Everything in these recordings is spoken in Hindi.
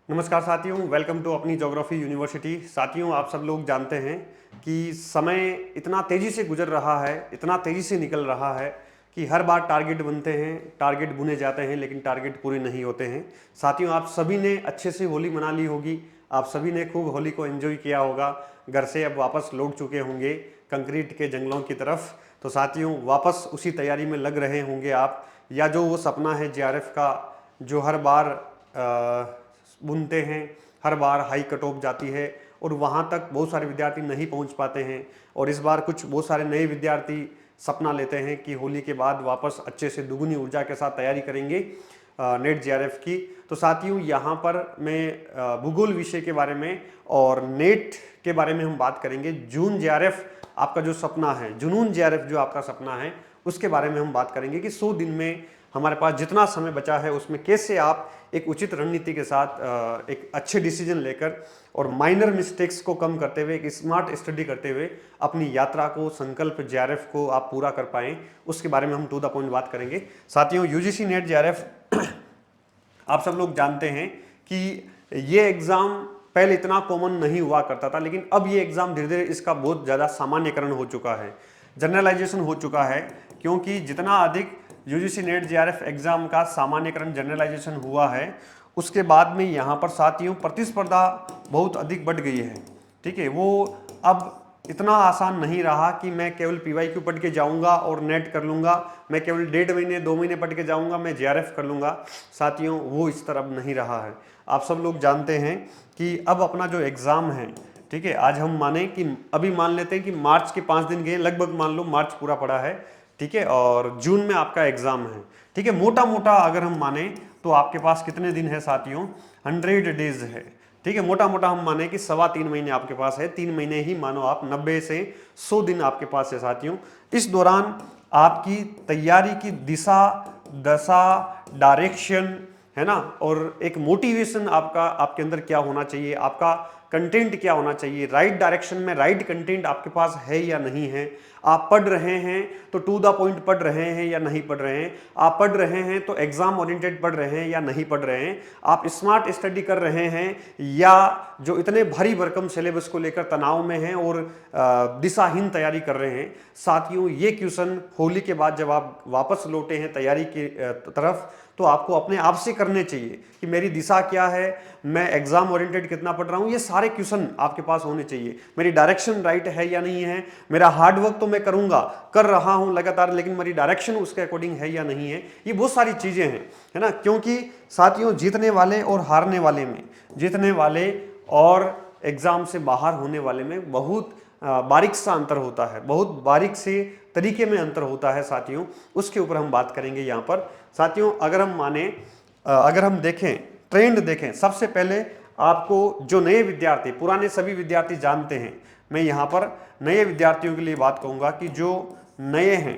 नमस्कार साथियों, वेलकम टू अपनी ज्योग्राफी यूनिवर्सिटी। साथियों, आप सब लोग जानते हैं कि समय इतना तेज़ी से गुजर रहा है, इतना तेज़ी से निकल रहा है कि हर बार टारगेट बनते हैं, टारगेट बुने जाते हैं, लेकिन टारगेट पूरे नहीं होते हैं। साथियों, आप सभी ने अच्छे से होली मना ली होगी, आप सभी ने खूब होली को एंजॉय किया होगा। घर से अब वापस लौट चुके होंगे कंक्रीट के जंगलों की तरफ। तो साथियों, वापस उसी तैयारी में लग रहे होंगे आप, या जो वो सपना है जेआरएफ का, जो हर बार बुनते हैं, हर बार हाई कट ऑफ जाती है और वहाँ तक बहुत सारे विद्यार्थी नहीं पहुँच पाते हैं। और इस बार कुछ बहुत सारे नए विद्यार्थी सपना लेते हैं कि होली के बाद वापस अच्छे से दुगुनी ऊर्जा के साथ तैयारी करेंगे नेट जेआरएफ की। तो साथियों, यहाँ पर मैं भूगोल विषय के बारे में और नेट के बारे में हम बात करेंगे। जून जेआरएफ आपका जो सपना है, जुनून जेआरएफ जो आपका सपना है, उसके बारे में हम बात करेंगे कि 100 दिन में हमारे पास जितना समय बचा है उसमें कैसे आप एक उचित रणनीति के साथ एक अच्छे डिसीजन लेकर और माइनर मिस्टेक्स को कम करते हुए, एक स्मार्ट स्टडी करते हुए अपनी यात्रा को, संकल्प जेआरएफ को आप पूरा कर पाएं, उसके बारे में हम टू द पॉइंट बात करेंगे। साथियों, यूजीसी नेट जेआरएफ आप सब लोग जानते हैं कि ये एग्ज़ाम पहले इतना कॉमन नहीं हुआ करता था, लेकिन अब ये एग्ज़ाम धीरे धीरे इसका बहुत ज़्यादा सामान्यकरण हो चुका है, जनरलाइजेशन हो चुका है। क्योंकि जितना अधिक यूजीसी नेट जेआरएफ एग्ज़ाम का सामान्यकरण, जनरलाइजेशन हुआ है, उसके बाद में यहाँ पर साथियों प्रतिस्पर्धा बहुत अधिक बढ़ गई है। ठीक है, वो अब इतना आसान नहीं रहा कि मैं केवल पीवाईक्यू पढ़ के जाऊंगा और नेट कर लूंगा, मैं केवल 1.5 महीने 2 महीने पढ़ के जाऊंगा, मैं जेआरएफ कर लूंगा। साथियों, वो इस तरह नहीं रहा है। आप सब लोग जानते हैं कि अब अपना जो एग्ज़ाम है, ठीक है, आज हम माने कि अभी मान लेते हैं कि मार्च के 5 दिन गए, लगभग मान लो मार्च पूरा पड़ा है, ठीक है, और जून में आपका एग्ज़ाम है। ठीक है, मोटा मोटा अगर हम माने तो आपके पास कितने दिन है साथियों? 100 डेज है। ठीक है, मोटा मोटा हम माने कि 3.25 महीने आपके पास है, 3 महीने ही मानो आप, 90 से 100 दिन आपके पास है साथियों। इस दौरान आपकी तैयारी की दिशा, दशा, डायरेक्शन, है ना, और एक मोटिवेशन आपका, आपके अंदर क्या होना चाहिए, आपका कंटेंट क्या होना चाहिए, राइट डायरेक्शन में राइट कंटेंट आपके पास है या नहीं है। आप पढ़ रहे हैं तो टू द पॉइंट पढ़ रहे हैं या नहीं पढ़ रहे हैं, आप पढ़ रहे हैं तो एग्जाम ओरिएंटेड पढ़ रहे हैं या नहीं पढ़ रहे हैं, आप स्मार्ट स्टडी कर रहे हैं या जो इतने भारी भरकम सिलेबस को लेकर तनाव में हैं और दिशाहीन तैयारी कर रहे हैं। साथियों, ये क्वेश्चन होली के बाद जब आप वापस लौटे हैं तैयारी की तरफ, तो आपको अपने आप से करने चाहिए कि मेरी दिशा क्या है, मैं एग्जाम ओरिएंटेड कितना पढ़ रहा हूं, ये सारे क्वेश्चन आपके पास होने चाहिए। मेरी डायरेक्शन राइट है या नहीं है, मेरा हार्ड वर्क तो मैं करूंगा, कर रहा हूं लगातार, लेकिन मेरी डायरेक्शन उसके अकॉर्डिंग है या नहीं है। ये बहुत सारी चीजें हैं, है ना। क्योंकि साथियों, जीतने वाले और हारने वाले में, जीतने वाले और एग्जाम से बाहर होने वाले में बहुत बारीक सा अंतर होता है, बहुत बारीक से तरीके में अंतर होता है साथियों। उसके ऊपर हम बात करेंगे यहाँ पर। साथियों, अगर हम माने, अगर हम देखें, ट्रेंड देखें, सबसे पहले आपको जो नए विद्यार्थी, पुराने सभी विद्यार्थी जानते हैं, मैं यहाँ पर नए विद्यार्थियों के लिए बात कहूँगा कि जो नए हैं,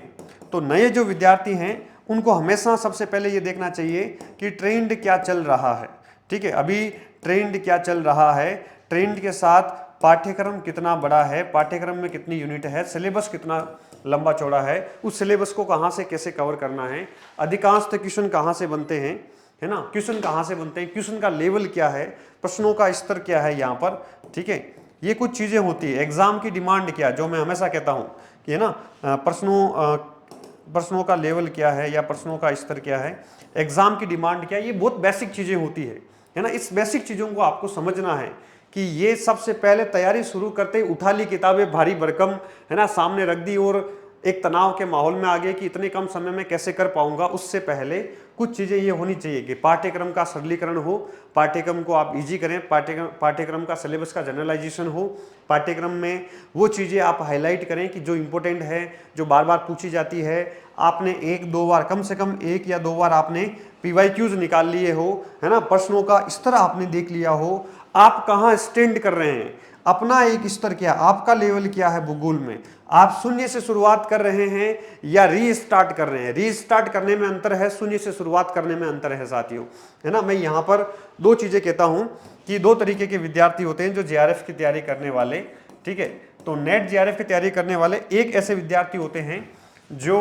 तो नए जो विद्यार्थी हैं उनको हमेशा सबसे पहले ये देखना चाहिए कि ट्रेंड क्या चल रहा है। ठीक है, अभी ट्रेंड क्या चल रहा है, ट्रेंड के साथ पाठ्यक्रम कितना बड़ा है, पाठ्यक्रम में कितनी यूनिट है, सिलेबस कितना लंबा चौड़ा है, उस सिलेबस को कहाँ से कैसे कवर करना है, अधिकांश क्वेश्चन कहाँ से बनते हैं, है ना, क्वेश्चन कहाँ से बनते हैं, क्वेश्चन का लेवल क्या है, प्रश्नों का स्तर क्या है यहाँ पर। ठीक है, ये कुछ चीज़ें होती है। एग्जाम की डिमांड क्या, जो मैं हमेशा कहता हूँ कि, है ना, प्रश्नों का लेवल क्या है या प्रश्नों का स्तर क्या है, एग्जाम की डिमांड क्या है, ये बहुत बेसिक चीज़ें होती है ना। इस बेसिक चीज़ों को आपको समझना है कि ये सबसे पहले तैयारी शुरू करते ही उठा ली किताबें भारी भरकम, है ना, सामने रख दी और एक तनाव के माहौल में आ गए कि इतने कम समय में कैसे कर पाऊंगा। उससे पहले कुछ चीज़ें ये होनी चाहिए कि पाठ्यक्रम का सरलीकरण हो, पाठ्यक्रम को आप इजी करें, पाठ्यक्रम का सिलेबस का जनरलाइजेशन हो, पाठ्यक्रम में वो चीज़ें आप हाईलाइट करें कि जो इंपॉर्टेंट है, जो बार बार पूछी जाती है। आपने 1-2 बार, कम से कम 1 या 2 बार आपने पीवाईक्यूज निकाल लिए हो, है ना, प्रश्नों का स्तर आपने देख लिया हो, आप कहाँ स्टैंड कर रहे हैं, अपना एक स्तर क्या, आपका लेवल क्या है भूगोल में, आप शून्य से शुरुआत कर रहे हैं या रीस्टार्ट कर रहे हैं। रीस्टार्ट करने में अंतर है, शून्य से शुरुआत करने में अंतर है साथियों, है ना। मैं यहाँ पर 2 चीजें कहता हूँ कि 2 तरीके के विद्यार्थी होते हैं जो जेआरएफ की तैयारी करने वाले। ठीक है, तो नेट जेआरएफ की तैयारी करने वाले एक ऐसे विद्यार्थी होते हैं जो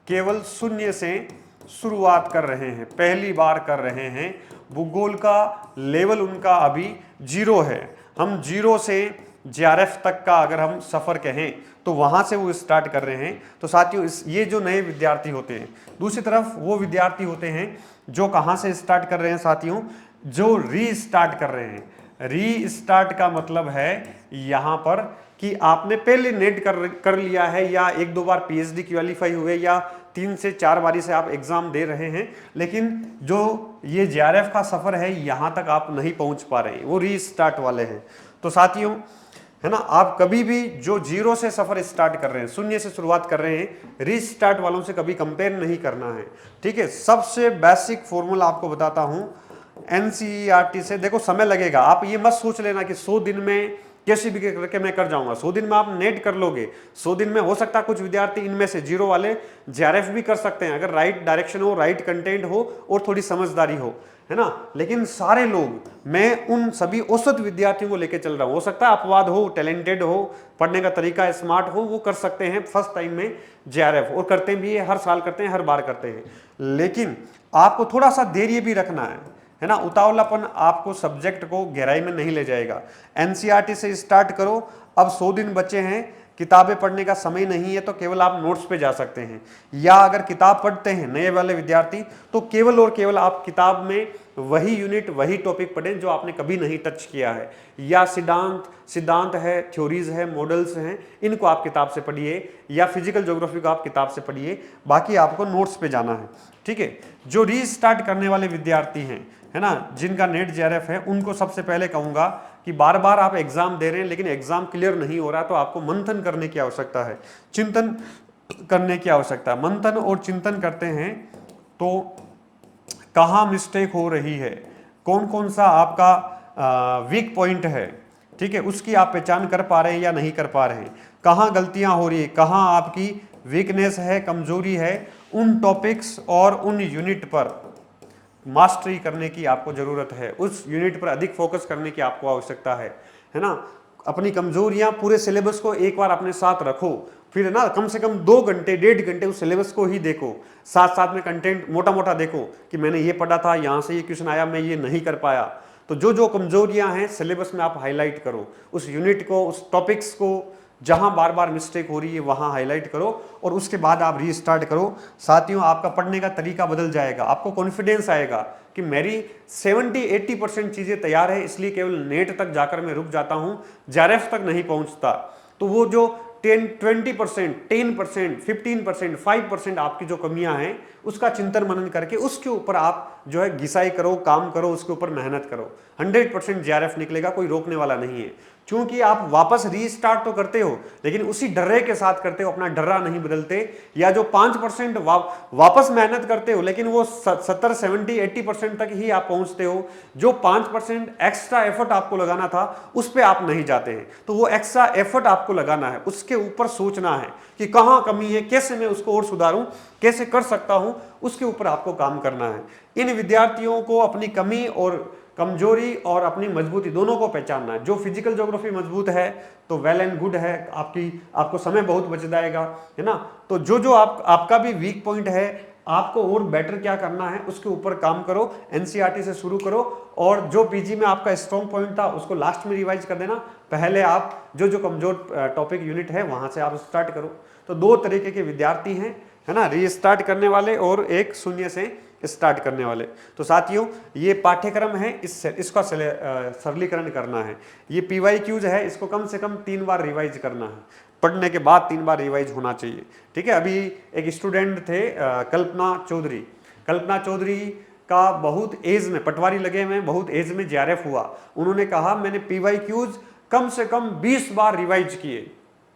केवल शून्य से शुरुआत कर रहे हैं, पहली बार कर रहे हैं, भूगोल का लेवल उनका अभी 0 है। हम 0 से JRF तक का अगर हम सफ़र कहें तो वहाँ से वो स्टार्ट कर रहे हैं। तो साथियों ये जो नए विद्यार्थी होते हैं, दूसरी तरफ वो विद्यार्थी होते हैं जो कहाँ से स्टार्ट कर रहे हैं साथियों, जो रीस्टार्ट कर रहे हैं। रीस्टार्ट का मतलब है यहाँ पर कि आपने पहले नेट कर लिया है या 1-2 बार PhD क्वालिफाई हुए या 3 से 4 बारी से आप एग्जाम दे रहे हैं, लेकिन जो ये JRF का सफर है यहाँ तक आप नहीं पहुँच पा रहे हैं, वो रीस्टार्ट वाले हैं। तो साथियों है ना, आप कभी भी जो 0 से सफर स्टार्ट कर रहे हैं, शून्य से शुरुआत कर रहे हैं, रीस्टार्ट वालों से कभी कंपेयर नहीं करना है। ठीक है, सबसे बेसिक फॉर्मूला आपको बताता हूं NCERT से। देखो समय लगेगा, आप ये मत सोच लेना कि 100 दिन में कैसे भी करके मैं कर जाऊंगा। 100 दिन में आप नेट कर लोगे, 100 दिन में हो सकता है कुछ विद्यार्थी इनमें से 0 वाले JRF भी कर सकते हैं, अगर राइट डायरेक्शन हो, राइट कंटेंट हो और थोड़ी समझदारी हो, है ना। लेकिन सारे लोग, मैं उन सभी औसत विद्यार्थियों को लेकर चल रहा हूं। हो सकता है अपवाद हो, टैलेंटेड हो, पढ़ने का तरीका स्मार्ट हो, वो कर सकते हैं फर्स्ट टाइम में JRF, और करते भी है, हर साल करते हैं, हर बार करते हैं। लेकिन आपको थोड़ा सा धैर्य भी रखना है ना। उतावलापन आपको सब्जेक्ट को गहराई में नहीं ले जाएगा। NCERT से स्टार्ट करो। अब 100 दिन बचे हैं, किताबें पढ़ने का समय नहीं है तो केवल आप नोट्स पे जा सकते हैं, या अगर किताब पढ़ते हैं नए वाले विद्यार्थी तो केवल और केवल आप किताब में वही यूनिट, वही टॉपिक पढ़ें जो आपने कभी नहीं टच किया है, या सिद्धांत है, थ्योरीज है, मॉडल्स हैं, इनको आप किताब से पढ़िए, या फिजिकल ज्योग्राफी को आप किताब से पढ़िए। बाकी आपको नोट्स पे जाना है। ठीक है, जो रीस्टार्ट करने वाले विद्यार्थी हैं, है ना, जिनका नेट JRF है, उनको सबसे पहले कहूंगा कि बार बार आप एग्जाम दे रहे हैं लेकिन एग्जाम क्लियर नहीं हो रहा, तो आपको मंथन करने की आवश्यकता है, चिंतन करने की आवश्यकता है। मंथन और चिंतन करते हैं तो कहाँ मिस्टेक हो रही है, कौन कौन सा आपका वीक पॉइंट है, ठीक है, उसकी आप पहचान कर पा रहे हैं या नहीं कर पा रहे हैं, कहाँ गलतियां हो रही है, कहाँ आपकी वीकनेस है, कमजोरी है, उन टॉपिक्स और उन यूनिट पर मास्टरी करने की आपको जरूरत है, उस यूनिट पर अधिक फोकस करने की आपको आवश्यकता है ना। अपनी कमजोरियां, पूरे सिलेबस को एक बार अपने साथ रखो, फिर ना कम से कम 2 घंटे 1.5 घंटे उस सिलेबस को ही देखो, साथ साथ में कंटेंट मोटा मोटा देखो कि मैंने ये पढ़ा था, यहाँ से ये क्वेश्चन आया, मैं ये नहीं कर पाया। तो जो जो कमजोरियां हैं सिलेबस में आप हाईलाइट करो, उस यूनिट को, उस टॉपिक्स को जहां बार बार मिस्टेक हो रही है वहां हाईलाइट करो, और उसके बाद आप रीस्टार्ट करो। साथियों आपका पढ़ने का तरीका बदल जाएगा, आपको कॉन्फिडेंस आएगा कि मेरी 70-80% चीजें तैयार है, इसलिए केवल नेट तक जाकर मैं रुक जाता हूं, JRF तक नहीं पहुंचता। तो वो जो 20%, 10%, 15%, 5% आपकी जो कमियां हैं उसका चिंतन मनन करके उसके ऊपर आप जो है घिसाई करो, काम करो, उसके ऊपर मेहनत करो। 100% JRF निकलेगा, कोई रोकने वाला नहीं है। क्योंकि आप वापस रीस्टार्ट तो करते हो लेकिन उसी डर्रे के साथ करते हो, अपना डर्रा नहीं बदलते। या जो 5% वापस मेहनत करते हो लेकिन वो 70, 70, 80% तक ही आप पहुंचते हो। जो 5% एक्स्ट्रा एफर्ट आपको लगाना था उस पर आप नहीं जाते हैं, तो वो एक्स्ट्रा एफर्ट आपको लगाना है, उसके ऊपर सोचना है कि कहाँ कमी है, कैसे मैं उसको और सुधारूं, कैसे कर सकता हूं, उसके ऊपर आपको काम करना है। इन विद्यार्थियों को अपनी कमी और कमजोरी और अपनी मजबूती दोनों को पहचानना है। जो फिजिकल ज्योग्राफी मजबूत है तो वेल एंड गुड है, आपको समय बहुत बच जाएगा, है ना। तो जो जो आपका भी वीक पॉइंट है, आपको और बेटर क्या करना है उसके ऊपर काम करो। NCERT से शुरू करो, और जो PG में आपका स्ट्रॉन्ग पॉइंट था उसको लास्ट में रिवाइज कर देना। पहले आप जो जो कमजोर टॉपिक यूनिट है वहां से आप स्टार्ट करो। तो 2 तरीके के विद्यार्थी हैं, है ना, रीस्टार्ट करने वाले और एक शून्य से स्टार्ट करने वाले। तो साथियों ये पाठ्यक्रम है, इसका सरलीकरण करना है। ये PYQs है, इसको कम से कम 3 बार रिवाइज करना है, पढ़ने के बाद 3 बार रिवाइज होना चाहिए। ठीक है, अभी एक स्टूडेंट थे कल्पना चौधरी का बहुत एज में, पटवारी लगे में बहुत एज में JRF हुआ। उन्होंने कहा मैंने PYQs कम से कम 20 बार रिवाइज किए,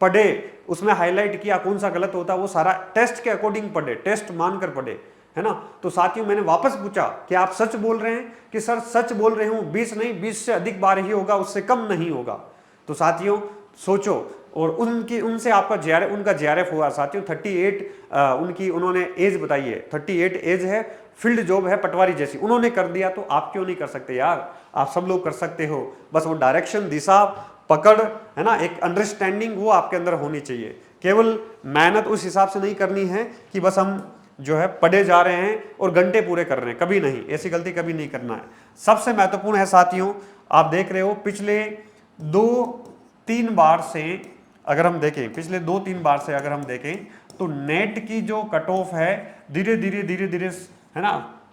पढ़े, उसमें हाईलाइट किया कौन सा गलत होता, वो सारा टेस्ट के अकॉर्डिंग पढ़े, टेस्ट मानकर पढ़े, है ना। तो साथियों मैंने वापस पूछा कि आप सच बोल रहे हैं, कि सर सच बोल रहे हूं, 20 नहीं 20 से अधिक बार ही होगा, उससे कम नहीं होगा। तो साथियों सोचो, और उनसे आपका उनका JRF हुआ साथियों 38, उन्होंने एज बताई है, 38 एज है, फील्ड जॉब है पटवारी जैसी, उन्होंने कर दिया, तो आप क्यों नहीं कर सकते यार। आप सब लोग कर सकते हो, बस वो डायरेक्शन, दिशा, पकड़, है ना, एक अंडरस्टैंडिंग वो आपके अंदर होनी चाहिए। केवल मेहनत उस हिसाब से नहीं करनी है कि बस हम जो है पढ़े जा रहे हैं और घंटे पूरे कर रहे हैं, कभी नहीं, ऐसी गलती कभी नहीं करना है। सबसे महत्वपूर्ण है साथियों, आप देख रहे हो पिछले 2-3 बार से अगर हम देखें, पिछले 2-3 बार से अगर हम देखें तो नेट की जो कट ऑफ है धीरे धीरे है ना,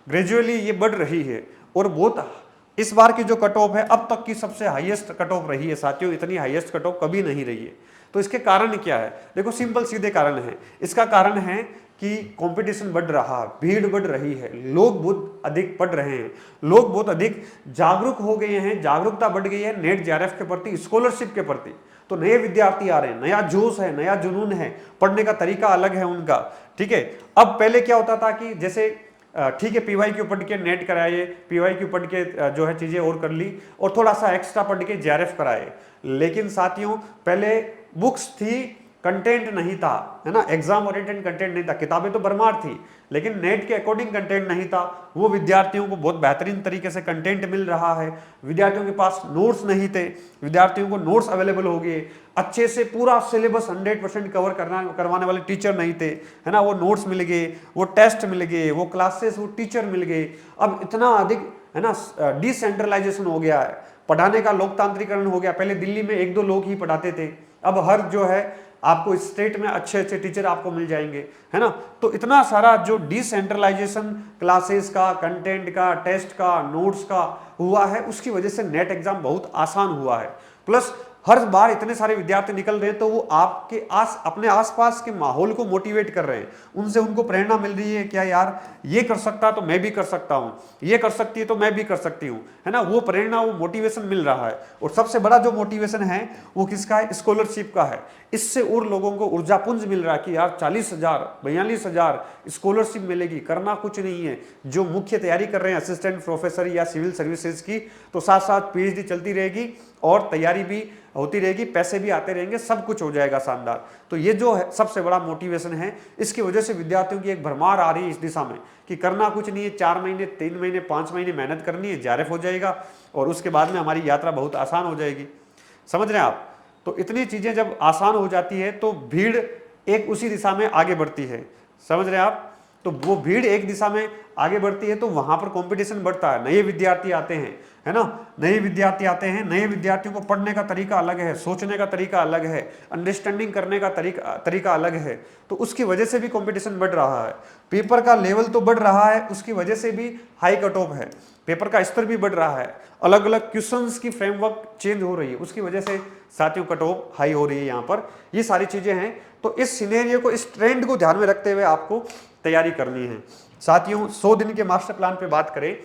ग्रेजुअली ये बढ़ रही है, और बहुत इस बार की जो कट ऑफ है अब तक की सबसे हाईएस्ट कट ऑफ रही है साथियों, इतनी हाईएस्ट कट ऑफ कभी नहीं रही है। तो इसके कारण क्या है, देखो सिंपल सीधे कारण है। इसका कारण है कि कंपटीशन बढ़ रहा है, भीड़ बढ़ रही है, लोग बहुत अधिक पढ़ रहे हैं, लोग बहुत अधिक जागरूक हो गए हैं, जागरूकता बढ़ गई है नेट जेआरएफ के प्रति, स्कॉलरशिप के प्रति। तो नए विद्यार्थी आ रहे हैं, नया जोश है, नया जुनून है, पढ़ने का तरीका अलग है उनका, ठीक है। अब पहले क्या होता था कि जैसे ठीक है पीवाईक्यू पढ़ के नेट कराए, पीवाईक्यू पढ़ के जो है चीजें और कर ली, और थोड़ा सा एक्स्ट्रा पढ़ के जेआरएफ कराए। लेकिन साथियों पहले बुक्स थी, कंटेंट नहीं था, है ना, एग्जाम ओरिएंटेड कंटेंट नहीं था, किताबें तो भरमार थी, लेकिन नेट के अकॉर्डिंग कंटेंट नहीं था। वो विद्यार्थियों को बहुत बेहतरीन तरीके से कंटेंट मिल रहा है, विद्यार्थियों के पास नोट्स नहीं थे, विद्यार्थियों को नोट्स अवेलेबल हो गए, अच्छे से पूरा सिलेबस 100% कवर करवाने वाले टीचर नहीं थे, है ना, वो नोट्स मिल गए, वो टेस्ट मिल गए, वो क्लासेस, वो टीचर मिल गए। अब इतना अधिक, है ना, डिसेंट्रलाइजेशन हो गया है, पढ़ाने का लोकतांत्रिकरण हो गया। पहले दिल्ली में 1-2 लोग ही पढ़ाते थे, अब हर जो है आपको स्टेट में अच्छे अच्छे टीचर आपको मिल जाएंगे, है ना। तो इतना सारा जो डिसेंट्रलाइजेशन क्लासेस का, कंटेंट का, टेस्ट का, नोट्स का हुआ है, उसकी वजह से नेट एग्जाम बहुत आसान हुआ है। प्लस हर बार इतने सारे विद्यार्थी निकल रहे हैं, तो वो आपके अपने आसपास के माहौल को मोटिवेट कर रहे हैं, उनसे उनको प्रेरणा मिल रही है, क्या यार ये कर सकता तो मैं भी कर सकता हूँ, ये कर सकती है तो मैं भी कर सकती हूँ, है ना। वो प्रेरणा, वो मोटिवेशन मिल रहा है। और सबसे बड़ा जो मोटिवेशन है वो किसका है, स्कॉलरशिप का है। इससे और लोगों को ऊर्जापुंज मिल रहा है कि यार 40,000 42,000 स्कॉलरशिप मिलेगी, करना कुछ नहीं है। जो मुख्य तैयारी कर रहे हैं असिस्टेंट प्रोफेसर या सिविल सर्विसेज की, तो साथ साथ पीएचडी चलती रहेगी और तैयारी भी होती रहेगी, पैसे भी आते रहेंगे, सब कुछ हो जाएगा शानदार। तो ये जो है सबसे बड़ा मोटिवेशन है, इसकी वजह से विद्यार्थियों की एक भरमार आ रही है इस दिशा में कि करना कुछ नहीं है, 4 महीने 3 महीने 5 महीने मेहनत करनी है, जेआरएफ हो जाएगा और उसके बाद में हमारी यात्रा बहुत आसान हो जाएगी। समझ रहे हैं आप। तो इतनी चीजें जब आसान हो जाती है तो भीड़ एक उसी दिशा में आगे बढ़ती है। समझ रहे हैं आप। तो वो भीड़ एक दिशा में आगे बढ़ती है तो वहां पर कंपटीशन बढ़ता है, नए विद्यार्थी आते हैं, है ना, नए विद्यार्थी आते हैं। नए विद्यार्थियों को पढ़ने का तरीका अलग है, सोचने का तरीका अलग है, अंडरस्टैंडिंग करने का तरीका अलग है। तो उसकी वजह से भी कंपटीशन बढ़ रहा है, पेपर का लेवल तो बढ़ रहा है, उसकी वजह से भी हाई कट ऑफ है, पेपर का स्तर भी बढ़ रहा है, अलग अलग क्वेश्चंस की फ्रेमवर्क चेंज हो रही है, उसकी वजह से साथियों कट ऑफ हाई हो रही है यहाँ पर। ये सारी चीजें हैं। तो इस सिनेरियो को, इस ट्रेंड को ध्यान में रखते हुए आपको तैयारी करनी है साथियों। 100 दिन के मास्टर प्लान पे बात करें,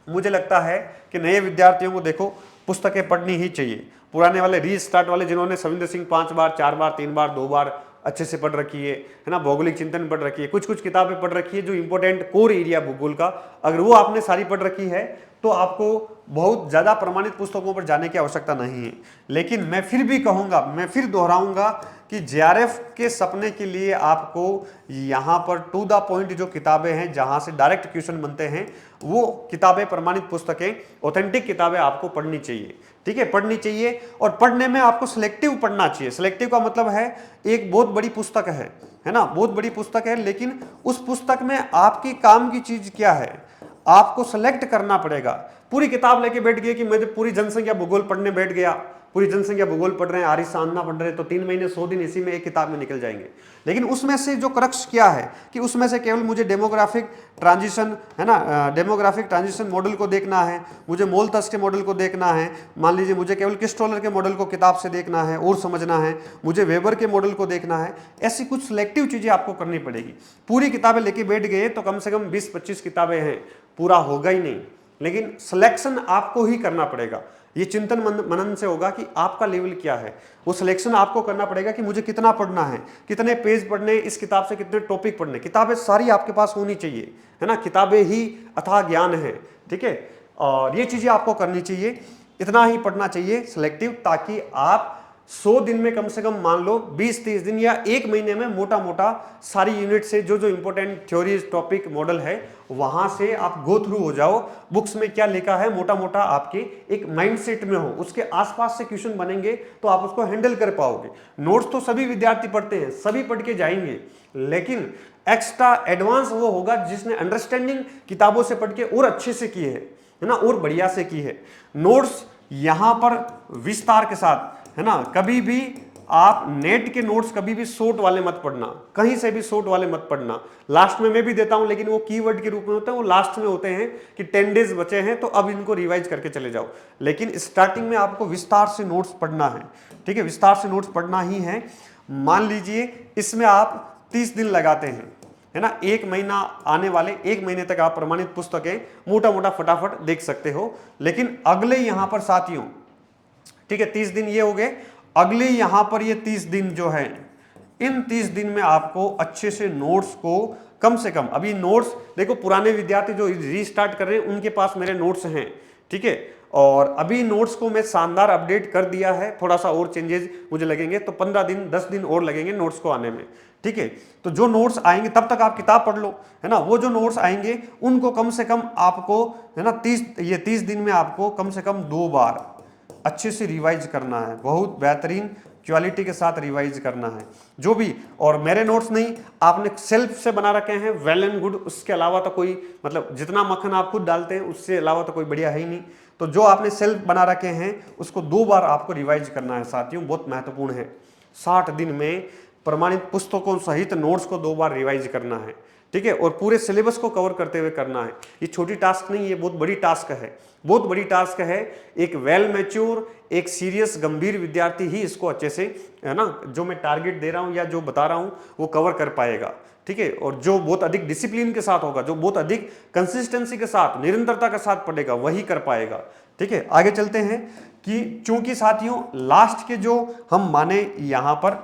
मुझे लगता है कि नए विद्यार्थियों को देखो पुस्तकें पढ़नी ही चाहिए। पुराने वाले रीस्टार्ट वाले जिन्होंने सविंदर सिंह 5 बार 4 बार 3 बार 2 बार अच्छे से पढ़ रखी है ना, भौगोलिक चिंतन पढ़ रखी है, कुछ कुछ किताबें पढ़ रखी है जो इंपॉर्टेंट कोर एरिया भूगोल का, अगर वो आपने सारी पढ़ रखी है तो आपको बहुत ज़्यादा प्रमाणित पुस्तकों पर जाने की आवश्यकता नहीं है। लेकिन मैं फिर भी कहूँगा, मैं फिर दोहराऊंगा कि जेआरएफ के सपने के लिए आपको यहाँ पर टू द पॉइंट जो किताबें हैं, जहाँ से डायरेक्ट क्वेश्चन बनते हैं, वो किताबें, प्रमाणित पुस्तकें, ऑथेंटिक किताबें आपको पढ़नी चाहिए। ठीक है, पढ़नी चाहिए। और पढ़ने में आपको सिलेक्टिव पढ़ना चाहिए। सिलेक्टिव का मतलब है एक बहुत बड़ी पुस्तक है ना, बहुत बड़ी पुस्तक है, लेकिन उस पुस्तक में आपकी काम की चीज क्या है, आपको सेलेक्ट करना पड़ेगा। पूरी किताब लेके बैठ गए कि मैं पूरी जनसंख्या भूगोल पढ़ने बैठ गया, पूरी जनसंख्या भूगोल पढ़ रहे हैं, आरिस साधना पढ़ रहे हैं, तो 3 महीने 100 दिन इसी में एक किताब में निकल जाएंगे। लेकिन उसमें से जो क्रक्स क्या है कि उसमें से केवल मुझे डेमोग्राफिक ट्रांजिशन, है ना, डेमोग्राफिक ट्रांजिशन मॉडल को देखना है, मुझे मोलथस के मॉडल को देखना है, मान लीजिए मुझे केवल किस्टोलर के मॉडल को किताब से देखना है और समझना है, मुझे वेबर के मॉडल को देखना है, ऐसी कुछ सिलेक्टिव चीजें आपको करनी पड़ेगी। पूरी किताबें लेके बैठ गए तो कम से कम 20-25 किताबें हैं, पूरा होगा ही नहीं। लेकिन सिलेक्शन आपको ही करना पड़ेगा। ये चिंतन मनन से होगा कि आपका लेवल क्या है, वो सिलेक्शन आपको करना पड़ेगा कि मुझे कितना पढ़ना है, कितने पेज पढ़ने, इस किताब से कितने टॉपिक पढ़ने। किताबें सारी आपके पास होनी चाहिए, है ना, किताबें ही अथाह ज्ञान है। ठीक है, और ये चीजें आपको करनी चाहिए, इतना ही पढ़ना चाहिए सिलेक्टिव, ताकि आप 100 दिन में कम से कम मान लो 20-30 दिन या एक महीने में मोटा मोटा सारी यूनिट से जो जो इंपॉर्टेंट थ्योरीज, टॉपिक, मॉडल है वहां से आप गो थ्रू हो जाओ। बुक्स में क्या लिखा है मोटा मोटा आपके एक माइंडसेट में हो, उसके आसपास से क्वेश्चन बनेंगे तो आप उसको हैंडल कर पाओगे। नोट्स तो सभी विद्यार्थी पढ़ते हैं, सभी पढ़ के जाएंगे, लेकिन एक्स्ट्रा एडवांस वो होगा जिसने अंडरस्टैंडिंग किताबों से पढ़ के और अच्छे से की है ना, और बढ़िया से की है। नोट्स यहां पर विस्तार के साथ, है ना, कभी भी आप नेट के नोट्स कभी भी शॉर्ट वाले मत पढ़ना, कहीं से भी शॉर्ट वाले मत पढ़ना। लास्ट में मैं भी देता हूं, लेकिन वो कीवर्ड के रूप में होते हैं, वो लास्ट में होते हैं कि 10 डेज बचे हैं तो अब इनको रिवाइज करके चले जाओ। लेकिन स्टार्टिंग में आपको विस्तार से नोट्स पढ़ना है, ठीक है, विस्तार से नोट्स पढ़ना ही है। मान लीजिए इसमें आप 30 दिन लगाते हैं, है ना, एक महीना आने वाले, एक महीने तक आप प्रमाणित पुस्तकें मोटा मोटा फटाफट देख सकते हो। लेकिन अगले यहां पर साथियों, ठीक है, 30 दिन ये हो गए, अगले यहां पर ये 30 दिन जो है, इन 30 दिन में आपको अच्छे से नोट्स को कम से कम, अभी नोट्स देखो पुराने विद्यार्थी जो रीस्टार्ट कर रहे हैं उनके पास मेरे नोट्स हैं, ठीक है, और अभी नोट्स को मैं शानदार अपडेट कर दिया है, थोड़ा सा और चेंजेस मुझे लगेंगे तो 15 दिन 10 दिन और लगेंगे नोट्स को आने में, ठीक है। तो जो नोट्स आएंगे तब तक आप किताब पढ़ लो, है ना, वो जो नोट्स आएंगे उनको कम से कम आपको, है ना, 30 दिन में आपको कम से कम 2 बार अच्छे से रिवाइज करना है, बहुत बेहतरीन क्वालिटी के साथ रिवाइज करना है जो भी। और मेरे नोट्स नहीं, आपने सेल्फ से बना रखे हैं, वेल एंड गुड, उसके अलावा तो कोई, मतलब जितना मक्खन आप खुद डालते हैं उससे अलावा तो कोई बढ़िया है ही नहीं। तो जो आपने सेल्फ बना रखे हैं उसको 2 बार आपको रिवाइज करना है साथियों, बहुत महत्वपूर्ण है। 60 दिन में प्रमाणित पुस्तकों सहित नोट्स को 2 बार रिवाइज करना है, ठीक है, और पूरे सिलेबस को कवर करते हुए करना है। ये छोटी टास्क नहीं, ये बहुत बड़ी टास्क है, बहुत बड़ी टास्क है। एक वेल मैच्योर, एक सीरियस गंभीर विद्यार्थी ही इसको अच्छे से, है ना, जो मैं टारगेट दे रहा हूं या जो बता रहा हूं वो कवर कर पाएगा, ठीक है। और जो बहुत अधिक डिसिप्लिन के साथ होगा, जो बहुत अधिक कंसिस्टेंसी के साथ, निरंतरता के साथ पढ़ेगा, वही कर पाएगा, ठीक है। आगे चलते हैं कि चूंकि साथियों लास्ट के जो हम माने यहां पर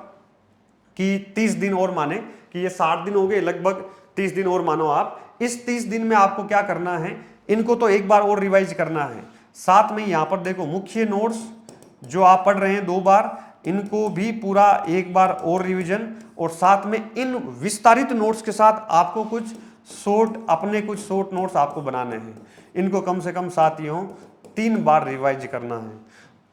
कि 30 दिन और माने कि ये 60 दिन हो गए, लगभग 30 दिन और मानो आप, इस 30 दिन में आपको क्या करना है, इनको तो एक बार और रिवाइज करना है। साथ में यहां पर देखो मुख्य नोट्स जो आप पढ़ रहे हैं 2 बार, इनको भी पूरा एक बार और रिवीजन, और साथ में इन विस्तारित नोट्स के साथ आपको कुछ शॉर्ट नोट्स आपको बनाने हैं। इनको कम से कम साथियों 3 बार रिवाइज करना है।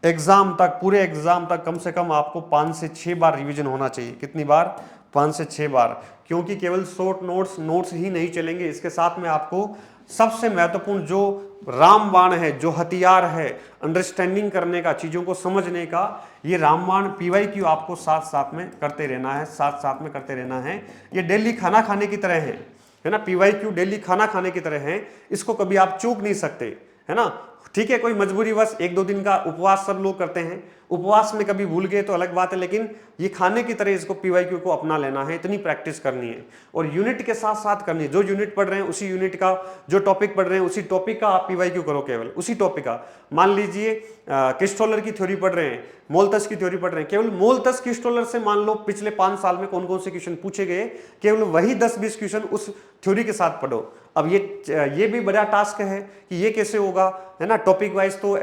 एग्जाम तक, पूरे एग्जाम तक कम से कम आपको 5 से 6 बार रिवीजन होना चाहिए। कितनी बार? 5 से 6 बार, क्योंकि केवल शॉर्ट नोट्स ही नहीं चलेंगे, इसके साथ में आपको सबसे महत्वपूर्ण जो रामबाण है, जो हथियार है अंडरस्टैंडिंग करने का, चीजों को समझने का, ये रामबाण PYQ आपको साथ साथ में करते रहना है, साथ साथ में करते रहना है। ये डेली खाना खाने की तरह है ना, PYQ डेली खाना खाने की तरह है, इसको कभी आप चूक नहीं सकते, है ना। ठीक है, कोई मजबूरीवश 1-2 दिन का उपवास सब लोग करते हैं, उपवास में कभी भूल गए तो अलग बात है, लेकिन ये खाने की तरह इसको PYQ को अपना लेना है, इतनी प्रैक्टिस करनी है और यूनिट के साथ साथ करनी है। जो यूनिट पढ़ रहे हैं उसी यूनिट का, जो टॉपिक पढ़ रहे हैं उसी टॉपिक का आप PYQ करो, केवल उसी टॉपिक का। मान लीजिए क्रिस्टोलर की थ्योरी पढ़ रहे हैं, मोल्थस की थ्योरी पढ़ रहे हैं, केवल मोल्थस क्रिस्टोलर से मान लो पिछले 5 साल में कौन कौन से क्वेश्चन पूछे गए, केवल वही 10-20 क्वेश्चन उस थ्योरी के साथ पढ़ो। अब ये भी बड़ा टास्क है कि ये कैसे होगा, है ना, टॉपिक वाइज तो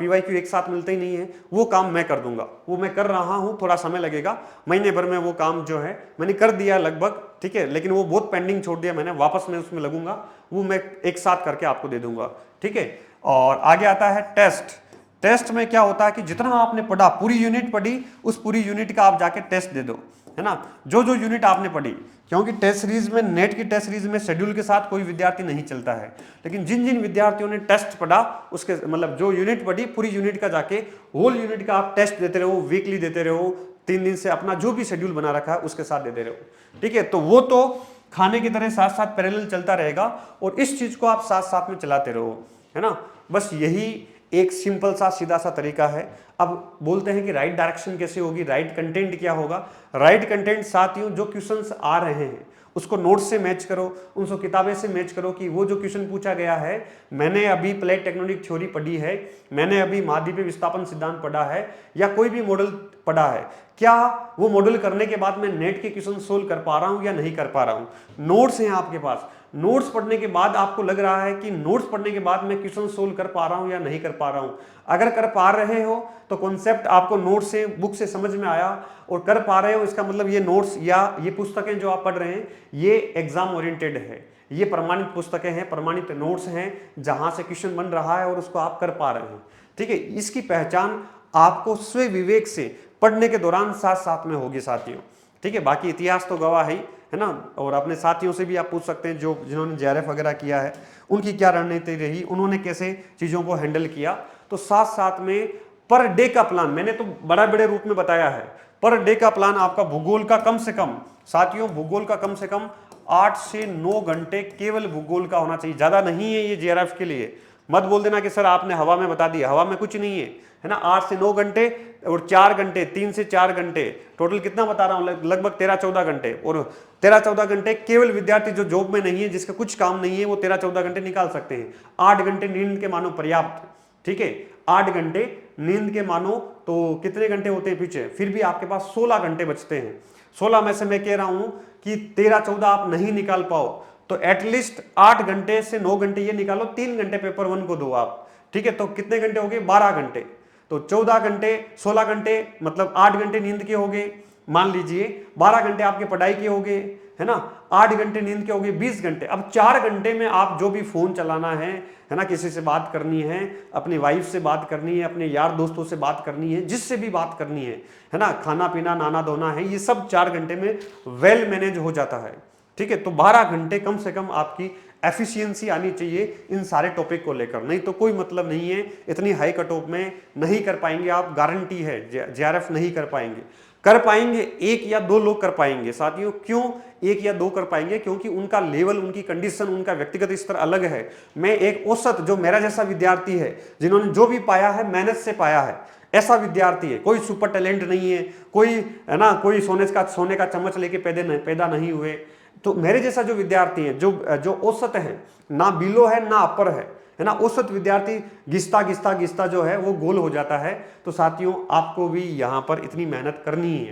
PYQ एक साथ मिलते ही नहीं है। वो काम मैं कर दूंगा, वो मैं कर रहा हूं, थोड़ा समय लगेगा, महीने भर में वो काम जो है मैंने कर दिया लगभग, ठीक है, लेकिन वो बहुत पेंडिंग छोड़ दिया मैंने, वापस मैं उसमें लगूंगा, वो मैं एक साथ करके आपको दे दूंगा, ठीक है। और आगे आता है टेस्ट। टेस्ट में क्या होता है कि जितना आपने पढ़ा, पूरी यूनिट पढ़ी, उस पूरी यूनिट का आप जाके टेस्ट दे दो, है ना, जो जो यूनिट आपने पढ़ी, क्योंकि टेस्ट सीरीज में, नेट की टेस्ट सीरीज में शेड्यूल के साथ कोई विद्यार्थी नहीं चलता है, लेकिन जिन जिन विद्यार्थियों ने टेस्ट पढ़ा, उसके मतलब जो यूनिट पढ़ी, पूरी यूनिट का जाके होल यूनिट का आप टेस्ट देते रहो, वीकली देते रहो, 3 दिन से अपना जो भी शेड्यूल बना रखा है उसके साथ देते रहो, ठीक है। तो वो तो खाने की तरह साथ साथ पैरेलल चलता रहेगा और इस चीज को आप साथ साथ में चलाते रहो, है ना। बस यही एक सिंपल सा सीधा सा तरीका है। अब बोलते हैं कि राइट डायरेक्शन कैसे होगी, राइट कंटेंट क्या होगा। राइट कंटेंट साथियों, जो क्वेश्चंस आ रहे हैं उसको नोट्स से मैच करो, उनको किताबें से मैच करो कि वो जो क्वेश्चन पूछा गया है, मैंने अभी प्लेट टेक्टोनिक थ्योरी पढ़ी है, मैंने अभी महाद्वीपीय विस्थापन सिद्धांत पढ़ा है, या कोई भी मॉडल पढ़ा है, क्या वो मॉडल करने के बाद मैं नेट के क्वेश्चन सोल्व कर पा रहा हूं या नहीं कर पा रहा हूं। नोट्स हैं आपके पास, नोट्स पढ़ने के बाद आपको लग रहा है कि नोट्स पढ़ने के बाद मैं क्वेश्चन सोल्व कर पा रहा हूं या नहीं कर पा रहा हूं, अगर कर पा रहे हो तो कॉन्सेप्ट आपको नोट से, बुक से समझ में आया और कर पा रहे हो, इसका मतलब ये नोट्स या ये पुस्तकें जो आप पढ़ रहे हैं ये एग्जाम ओरिएंटेड है, ये प्रमाणित पुस्तकें हैं, प्रमाणित नोट्स हैं जहां से क्वेश्चन बन रहा है और उसको आप कर पा रहे हैं। ठीक है, इसकी पहचान आपको स्व विवेक से पढ़ने के दौरान साथ साथ में होगी साथियों। ठीक है, बाकी इतिहास तो गवाह है ना, और अपने साथियों से भी आप पूछ सकते हैं जो जिन्होंने जेआरएफ वगैरह किया है उनकी क्या रणनीति रही, उन्होंने कैसे चीज़ों को हैंडल किया। तो साथ साथ में पर डे का प्लान मैंने तो बड़े रूप में बताया है। पर डे का प्लान आपका भूगोल का कम से कम साथियों, भूगोल का कम से कम 8 से 9 घंटे केवल भूगोल का होना चाहिए, ज़्यादा नहीं है ये जेआरएफ के लिए। मत बोल देना कि सर आपने हवा में बता दिया, हवा में कुछ नहीं है ना। 8 से 9 घंटे और 4 घंटे, 3 से 4 घंटे, टोटल कितना बता रहा हूँ, लगभग 13-14 घंटे। और 13-14 घंटे केवल विद्यार्थी जो जॉब में नहीं है, जिसका कुछ काम नहीं है, वो 13-14 घंटे निकाल सकते हैं। 8 घंटे नींद के मानो पर्याप्त। ठीक है, 8 घंटे नींद के मानो तो कितने घंटे होते हैं पीछे, फिर भी आपके पास 16 घंटे बचते हैं। 16 में से मैं कह रहा हूं कि 13-14 आप नहीं निकाल पाओ तो एटलीस्ट 8 घंटे से 9 घंटे ये निकालो, 3 घंटे पेपर 1 को दो आप। ठीक है, तो कितने घंटे हो गए, 12 घंटे। तो 14 घंटे, 16 घंटे मतलब 8 घंटे नींद के हो गए, मान लीजिए 12 घंटे आपके पढ़ाई के हो गए, है ना, 8 घंटे नींद के हो गए, 20 घंटे। अब 4 घंटे में आप जो भी फोन चलाना है ना, किसी से बात करनी है, अपनी वाइफ से बात करनी है, अपने यार दोस्तों से बात करनी है, जिससे भी बात करनी है ना, खाना पीना नहाना धोना है, ये सब 4 घंटे में वेल मैनेज हो जाता है। ठीक है, तो 12 घंटे कम से कम आपकी एफिशिएंसी आनी चाहिए इन सारे टॉपिक को लेकर, नहीं तो कोई मतलब नहीं है। इतनी हाई कट ऑफ में नहीं कर पाएंगे आप, गारंटी है, जेआरएफ नहीं कर पाएंगे। कर पाएंगे 1 या 2 लोग कर पाएंगे साथियों। क्यों 1 या 2 कर पाएंगे, क्योंकि उनका लेवल, उनकी कंडीशन, उनका व्यक्तिगत स्तर अलग है। मैं एक औसत, जो मेरा जैसा विद्यार्थी है, जिन्होंने जो भी पाया है मेहनत से पाया है, ऐसा विद्यार्थी है, कोई सुपर टैलेंट नहीं है, कोई है ना, कोई सोने का चम्मच लेके पैदा नहीं हुए। तो मेरे जैसा जो विद्यार्थी है, जो औसत है, ना बिलो है ना अपर है ना, औसत विद्यार्थी घिसता जो है वो गोल हो जाता है। तो साथियों आपको भी यहाँ पर इतनी मेहनत करनी ही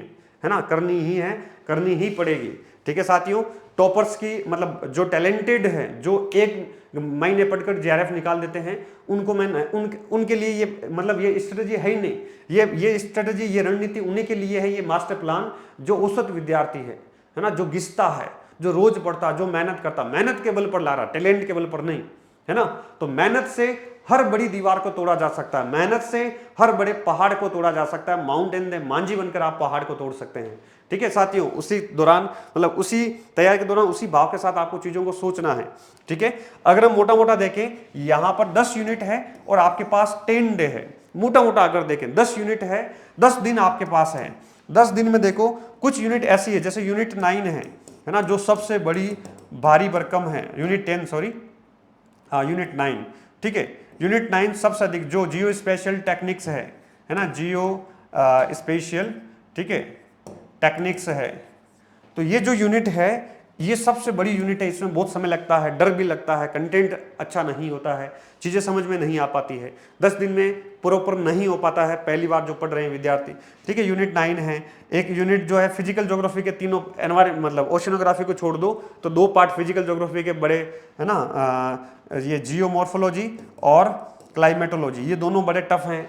है ना, करनी ही पड़ेगी। ठीक है साथियों, टॉपर्स की मतलब जो टैलेंटेड है, जो 1 महीने पढ़कर जेआरएफ निकाल देते हैं, उनको मैं उनके लिए ये मतलब ये स्ट्रेटजी है ही नहीं। ये स्ट्रेटजी, ये रणनीति उन्हीं के लिए है, ये मास्टर प्लान जो औसत विद्यार्थी है ना, जो घिसता है, जो रोज पढ़ता, जो मेहनत करता, मेहनत के बल पर ला रहा, टैलेंट के बल पर नहीं, है ना। तो मेहनत से हर बड़ी दीवार को तोड़ा जा सकता है, मेहनत से हर बड़े पहाड़ को तोड़ा जा सकता है। माउंटेन दे मांझी बनकर आप पहाड़ को तोड़ सकते हैं। ठीक है साथियों, उसी दौरान मतलब उसी तैयारी के दौरान उसी भाव के साथ आपको चीजों को सोचना है। ठीक है, अगर हम मोटा मोटा देखें, यहां पर 10 यूनिट है और आपके पास 10 डे है। मोटा मोटा अगर देखें 10 यूनिट है, 10 दिन आपके पास है। 10 दिन में देखो कुछ यूनिट ऐसी है, जैसे यूनिट 9 है ना, जो सबसे बड़ी भारी भरकम है। यूनिट 10 सॉरी, हाँ यूनिट 9। ठीक है, यूनिट 9 सबसे अधिक, जो जियो स्पेशल टेक्निक्स है ना, जियो स्पेशल, ठीक है, टेक्निक्स है। तो ये जो यूनिट है ये सबसे बड़ी यूनिट है, इसमें बहुत समय लगता है, डर भी लगता है, कंटेंट अच्छा नहीं होता है, चीज़ें समझ में नहीं आ पाती है, 10 दिन में प्रॉपर नहीं हो पाता है पहली बार जो पढ़ रहे हैं विद्यार्थी। ठीक है, यूनिट 9 है। एक यूनिट जो है फिजिकल ज्योग्राफी के तीनों एनवायरमेंट मतलब ओशनोग्राफी को छोड़ दो तो 2 पार्ट फिजिकल ज्योग्राफी के बड़े है ना, ये जियोमॉर्फोलॉजी और क्लाइमेटोलॉजी, ये दोनों बड़े टफ हैं।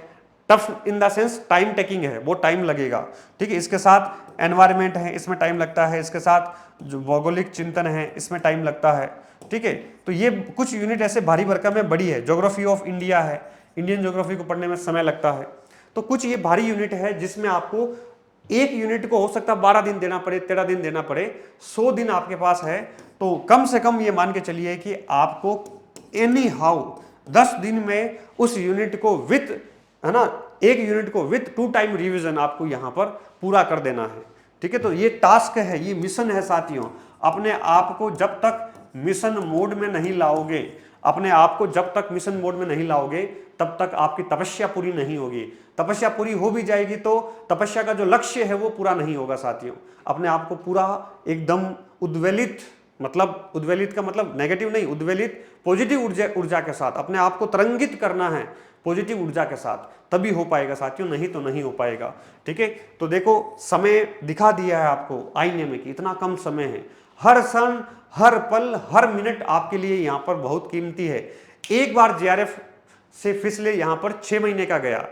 Tough in the sense time taking है, वो टाइम लगेगा। ठीक है, इसके साथ एनवायरमेंट है, इसमें टाइम लगता है, इसके साथ जो भौगोलिक चिंतन है इसमें टाइम लगता है। ठीक है, तो ये कुछ यूनिट ऐसे भारी भरकम में बड़ी है। ज्योग्राफी ऑफ इंडिया है, इंडियन ज्योग्राफी को पढ़ने में समय लगता है। तो कुछ ये भारी यूनिट है जिसमें आपको एक यूनिट को हो सकता है 12 दिन देना पड़े, 13 दिन देना पड़े, 100 दिन आपके पास है। तो कम से कम ये मान के चलिए कि आपको एनी हाउ 10 दिन में उस यूनिट को विथ है ना, एक यूनिट को विथ 2 टाइम रिवीजन आपको यहां पर पूरा कर देना है। ठीक है, तो ये टास्क है, ये मिशन है साथियों। अपने आप को जब तक मिशन मोड में नहीं लाओगे, अपने आप को जब तक मिशन मोड में नहीं लाओगे, तब तक आपकी तपस्या पूरी नहीं होगी। तपस्या पूरी हो भी जाएगी तो तपस्या का जो लक्ष्य है वो पूरा नहीं होगा साथियों। अपने आप को पूरा एकदम उद्वेलित, मतलब उद्वेलित का मतलब नेगेटिव नहीं, उद्वेलित पॉजिटिव ऊर्जा के साथ अपने आप को तरंगित करना है, पॉजिटिव ऊर्जा के साथ, तभी हो पाएगा साथियों, नहीं तो नहीं हो पाएगा। ठीक है, तो देखो समय दिखा दिया है आपको आईने में कि इतना कम समय है। हर क्षण, हर पल, हर मिनट आपके लिए यहां पर बहुत कीमती है। एक बार जेआरएफ से फिसले यहां पर 6 महीने का गया।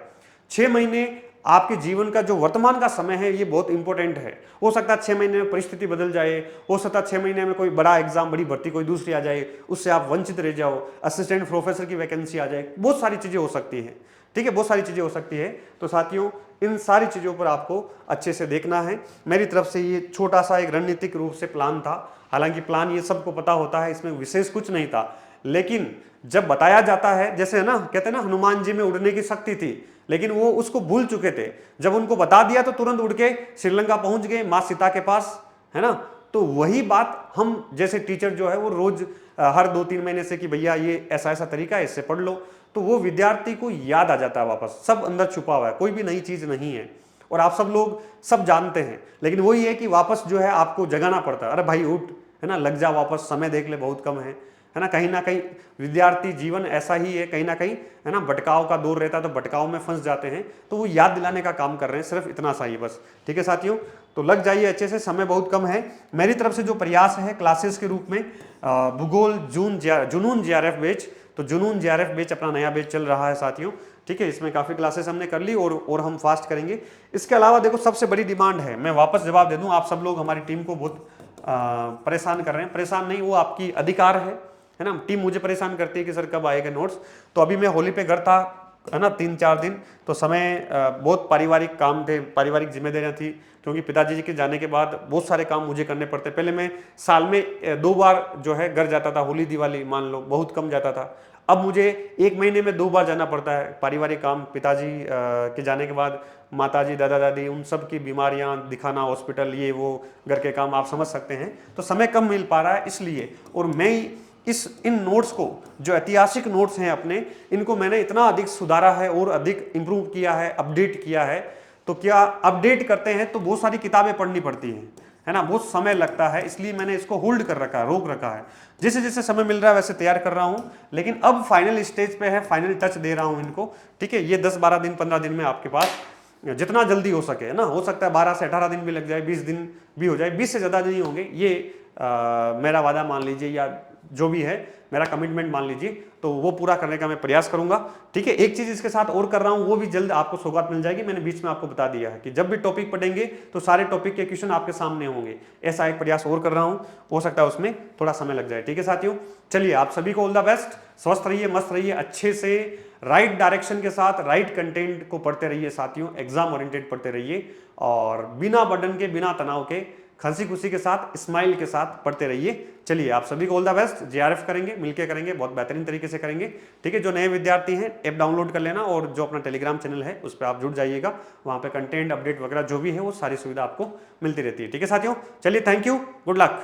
6 महीने आपके जीवन का जो वर्तमान का समय है ये बहुत इंपॉर्टेंट है। हो सकता है 6 महीने में परिस्थिति बदल जाए, हो सकता है 6 महीने में कोई बड़ा एग्जाम, बड़ी भर्ती कोई दूसरी आ जाए, उससे आप वंचित रह जाओ, असिस्टेंट प्रोफेसर की वैकेंसी आ जाए, बहुत सारी चीजें हो सकती है। ठीक है, बहुत सारी चीजें हो सकती है। तो साथियों, इन सारी चीजों पर आपको अच्छे से देखना है। मेरी तरफ से ये छोटा सा एक रणनीतिक रूप से प्लान था। हालांकि प्लान ये सबको पता होता है, इसमें विशेष कुछ नहीं था, लेकिन जब बताया जाता है, जैसे है ना, कहते हैं ना हनुमान जी में उड़ने की शक्ति थी, लेकिन वो उसको भूल चुके थे। जब उनको बता दिया तो तुरंत उड़ के श्रीलंका पहुंच गए मां सीता के पास, है ना। तो वही बात हम जैसे टीचर जो है वो रोज हर 2-3 महीने से कि भैया ये ऐसा ऐसा तरीका है, इससे पढ़ लो, तो वो विद्यार्थी को याद आ जाता है वापस। सब अंदर छुपा हुआ है, कोई भी नई चीज नहीं है, और आप सब लोग सब जानते हैं, लेकिन वही है कि वापस जो है आपको जगाना पड़ता है। अरे भाई उठ, है ना, लग जा वापस, समय देख ले, बहुत कम है ना। कहीं ना कहीं विद्यार्थी जीवन ऐसा ही है, कहीं ना कहीं, है ना, भटकाव का दौर रहता है, तो भटकाव में फंस जाते हैं। तो वो याद दिलाने का काम कर रहे हैं, सिर्फ इतना सा ही बस। ठीक है साथियों, तो लग जाइए अच्छे से, समय बहुत कम है। मेरी तरफ से जो प्रयास है क्लासेस के रूप में, भूगोल जुनून जेआरएफ बैच, तो जुनून जेआरएफ बैच अपना नया बैच चल रहा है साथियों। ठीक है, इसमें काफ़ी क्लासेस हमने कर ली और हम फास्ट करेंगे। इसके अलावा देखो, सबसे बड़ी डिमांड है, मैं वापस जवाब दे दूं, आप सब लोग हमारी टीम को बहुत परेशान कर रहे हैं। परेशान नहीं, वो आपकी अधिकार है ना। टीम मुझे परेशान करती है कि सर कब आएगा नोट्स। तो अभी मैं होली पे घर था, है ना, 3-4 दिन, तो समय बहुत पारिवारिक काम थे, पारिवारिक जिम्मेदारियां थी, क्योंकि पिताजी जी के जाने के बाद बहुत सारे काम मुझे करने पड़ते। पहले मैं साल में 2 बार जो है घर जाता था, होली दिवाली मान लो, बहुत कम जाता था। अब मुझे 1 महीने में 2 बार जाना पड़ता है, पारिवारिक काम, पिताजी के जाने के बाद माताजी, दादा दादी, उन सब की बीमारियां दिखाना, हॉस्पिटल, ये वो, घर के काम, आप समझ सकते हैं। तो समय कम मिल पा रहा है इसलिए। और मैं इन नोट्स को, जो ऐतिहासिक नोट्स हैं अपने, इनको मैंने इतना अधिक सुधारा है और अधिक इंप्रूव किया है, अपडेट किया है। तो क्या अपडेट करते हैं तो बहुत सारी किताबें पढ़नी पड़ती हैं, है ना, बहुत समय लगता है, इसलिए मैंने इसको होल्ड कर रखा है, रोक रखा है। जैसे जैसे समय मिल रहा है वैसे तैयार कर रहा हूं, लेकिन अब फाइनल स्टेज पे है, फाइनल टच दे रहा हूं इनको। ठीक है, ये 10-12 दिन, 15 दिन में आपके पास जितना जल्दी हो सके, है ना, हो सकता है 12 से 18 दिन भी लग जाए, 20 दिन भी हो जाए, 20 से ज़्यादा नहीं होंगे, ये मेरा वादा मान लीजिए, या जो भी है मेरा कमिटमेंट मान लीजिए, तो वो पूरा करने का मैं प्रयास करूंगा। ठीक है, एक चीज इसके साथ और कर रहा हूं, वो भी जल्द आपको सौगात मिल जाएगी। मैंने बीच में आपको बता दिया है कि जब भी टॉपिक पढ़ेंगे तो सारे टॉपिक के क्वेश्चन आपके सामने होंगे। ऐसा एक प्रयास और कर रहा हूं, हो सकता है उसमें थोड़ा समय लग जाए। ठीक है साथियों, चलिए आप सभी को ऑल द बेस्ट, स्वस्थ रहिए, मस्त रहिए, अच्छे से राइट डायरेक्शन के साथ राइट कंटेंट को पढ़ते रहिए साथियों, एग्जाम ओरिएंटेड पढ़ते रहिए, और बिना बर्डन के, बिना तनाव के, हंसी खुशी के साथ, स्माइल के साथ पढ़ते रहिए। चलिए आप सभी को ऑल द बेस्ट। जेआरएफ करेंगे, मिलके करेंगे, बहुत बेहतरीन तरीके से करेंगे। ठीक है, जो नए विद्यार्थी हैं ऐप डाउनलोड कर लेना, और जो अपना टेलीग्राम चैनल है उस पर आप जुड़ जाइएगा, वहाँ पे कंटेंट अपडेट वगैरह जो भी है वो सारी सुविधा आपको मिलती रहती है। ठीक है साथियों, चलिए, थैंक यू, गुड लक।